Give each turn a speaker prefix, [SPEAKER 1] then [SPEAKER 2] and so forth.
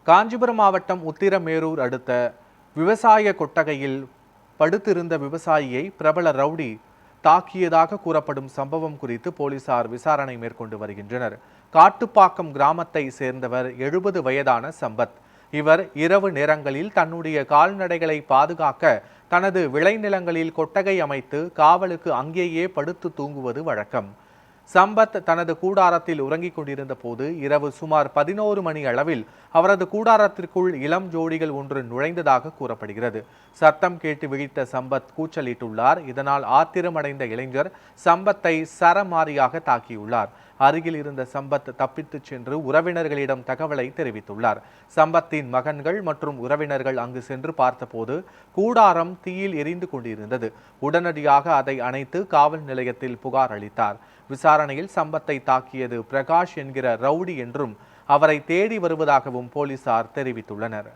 [SPEAKER 1] காஞ்சிபுரம் மாவட்டம் உத்திரமேரூர் அடுத்த விவசாய கொட்டகையில் படுத்திருந்த விவசாயியை பிரபல ரவுடி தாக்கியதாக கூறப்படும் சம்பவம் குறித்து போலீசார் விசாரணை மேற்கொண்டு வருகின்றனர். காட்டுப்பாக்கம் கிராமத்தை சேர்ந்தவர் 70 வயதான சம்பத். இவர் இரவு நேரங்களில் தன்னுடைய கால்நடைகளை பாதுகாக்க தனது விளைநிலங்களில் கொட்டகை அமைத்து காவலுக்கு அங்கேயே படுத்து தூங்குவது வழக்கம். சம்பத் தனது கூடாரத்தில் உறங்கிக் கொண்டிருந்த போது இரவு சுமார் 11 மணி அளவில் அவரது கூடாரத்திற்குள் இளம் ஜோடிகள் ஒன்று நுழைந்ததாக கூறப்படுகிறது. சத்தம் கேட்டு விழித்த சம்பத் கூச்சலிட்டுள்ளார். இதனால் ஆத்திரமடைந்த இளைஞர் சம்பத்தை சரமாரியாக தாக்கியுள்ளார். அருகில் இருந்த சம்பத் தப்பித்துச் சென்று உறவினர்களிடம் தகவலை தெரிவித்துள்ளார். சம்பத்தின் மகன்கள் மற்றும் உறவினர்கள் அங்கு சென்று பார்த்தபோது கூடாரம் தீயில் எரிந்து கொண்டிருந்தது. உடனடியாக அதை அணைத்து காவல் நிலையத்தில் புகார் அளித்தார். விசாரணையில் சம்பத்தை தாக்கியது பிரகாஷ் என்கிற ரவுடி என்றும் அவரை தேடி வருவதாகவும் போலீசார் தெரிவித்துள்ளனர்.